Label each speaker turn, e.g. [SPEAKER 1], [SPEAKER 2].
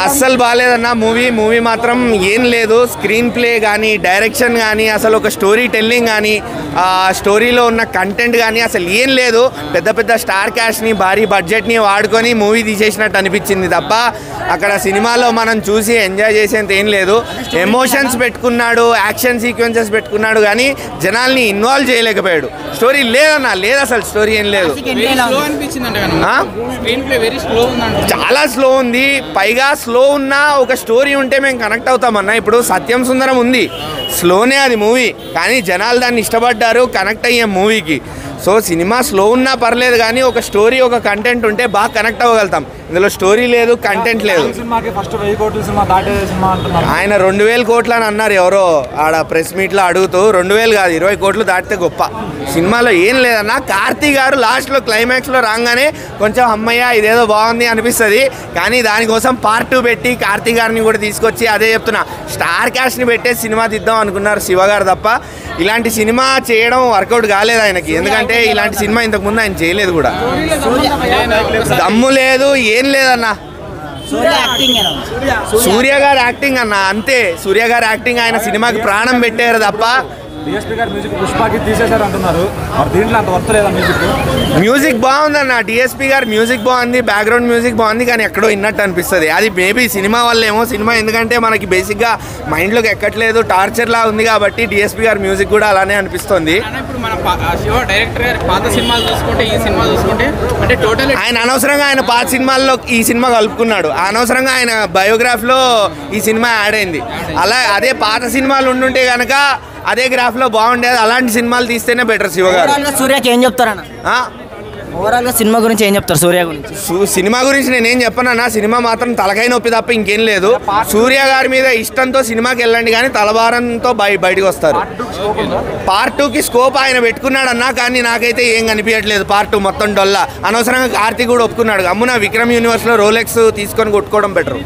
[SPEAKER 1] అస్సలు బాగాలేదన్న మూవీ మాత్రం ఏం లేదు. స్క్రీన్ ప్లే కానీ, డైరెక్షన్ కానీ, అసలు ఒక స్టోరీ టెల్లింగ్ కానీ, స్టోరీలో ఉన్న కంటెంట్ కానీ అసలు ఏం లేదు. పెద్ద స్టార్ క్యాష్ని, భారీ బడ్జెట్ని వాడుకొని మూవీ తీసేసినట్టు అనిపించింది తప్ప అక్కడ సినిమాలో మనం చూసి ఎంజాయ్ చేసేంత ఏం లేదు. ఎమోషన్స్ పెట్టుకున్నాడు, యాక్షన్ సీక్వెన్సెస్ పెట్టుకున్నాడు కానీ జనాల్ని ఇన్వాల్వ్ చేయలేకపోయాడు. స్టోరీ లేదన్నా, లేదు అసలు స్టోరీ ఏం లేదు. చాలా స్లో ఉంది. పైగా స్లో ఉన్నా ఒక స్టోరీ ఉంటే మేము కనెక్ట్ అవుతామన్నా. ఇప్పుడు సత్యం సుందరం ఉంది, స్లోనే అది మూవీ, కానీ జనాలు దాన్ని ఇష్టపడ్డారు, కనెక్ట్ అయ్యాం మూవీకి. సో సినిమా స్లో ఉన్నా పర్లేదు కానీ ఒక స్టోరీ, ఒక కంటెంట్ ఉంటే బాగా కనెక్ట్ అవ్వగలుగుతాం. ఇందులో స్టోరీ లేదు, కంటెంట్ లేదు. ఆయన 2000 కోట్లు అని అన్నారు ఎవరో ఆడ ప్రెస్ మీట్లో అడుగుతూ. 2000 కాదు, 20 కోట్లు దాటితే గొప్ప. సినిమాలో ఏం లేదన్నా. కార్తీ గారు లాస్ట్లో క్లైమాక్స్లో రాగానే కొంచెం అమ్మయ్య ఇదేదో బాగుంది అనిపిస్తుంది, కానీ దానికోసం పార్ట్ 2 పెట్టి కార్తీ గారిని కూడా తీసుకొచ్చి అదే చెప్తున్నా, స్టార్ క్యాష్ని పెట్టే సినిమా తీద్దాం అనుకున్నారు శివ గారు తప్ప ఇలాంటి సినిమా చేయడం వర్కౌట్ కాలేదు ఆయనకి. ఎందుకంటే ఇలాంటి సినిమా ఇంతకుముందు ఆయన చేయలేదు కూడా. దమ్ము లేదు, ఏం లేదన్నా. సూర్య గారు యాక్టింగ్ అన్న అంతే. సూర్య గారు యాక్టింగ్ ఆయన సినిమాకి ప్రాణం పెట్టారు తప్ప.
[SPEAKER 2] డిఎస్పీ గారు మ్యూజిక్ పుష్పకి తీసేశారు అంటున్నారు, దీంట్లో అంత వర్త్ లేదా
[SPEAKER 1] మ్యూజిక్ బాగుందన్న. డిఎస్పీ గారు మ్యూజిక్ బాగుంది, బ్యాక్గ్రౌండ్ మ్యూజిక్ బాగుంది, కానీ ఎక్కడో విన్నట్టు అనిపిస్తుంది. అది మేబీ సినిమా వల్లేమో. సినిమా ఎందుకంటే మనకి బేసిక్గా మైండ్లోకి ఎక్కట్లేదు, టార్చర్లా ఉంది కాబట్టి డిఎస్పీ గారి మ్యూజిక్ కూడా అలానే అనిపిస్తుంది. ఆయన అనవసరంగా ఆయన పాత సినిమాల్లో ఈ సినిమా కలుపుకున్నాడు. అనవసరంగా ఆయన బయోగ్రాఫ్లో ఈ సినిమా యాడ్ అయింది. అదే పాత సినిమాలు ఉండుంటే కనుక అదే గ్రాఫ్లో బాగుండేది. అలాంటి సినిమాలు తీస్తేనే బెటర్. శివ గారు
[SPEAKER 3] సూర్యకి ఏం చెప్తారన్న? ఓవరాల్గా సినిమా గురించి ఏం చెప్తారు? సూర్య గురించి
[SPEAKER 1] సినిమా గురించి నేనేం చెప్పనన్నా. సినిమా మాత్రం తలకాయ నొప్పి తప్ప ఇంకేం లేదు. సూర్య గారి మీద ఇష్టంతో సినిమాకి వెళ్ళండి, కానీ తలభారంతో బయటకు వస్తారు. పార్ట్ 2కి స్కోప్ ఆయన పెట్టుకున్నాడన్నా, కానీ నాకైతే ఏం కనిపించట్లేదు. పార్ట్ 2 మొత్తం డొల్లా. అనవసరంగా కార్తీక్ కూడా ఒప్పుకున్నాడు. అమ్మున విక్రమ్ యూనివర్స్లో రోలెక్స్ తీసుకొని కొట్టుకోవడం బెటర్.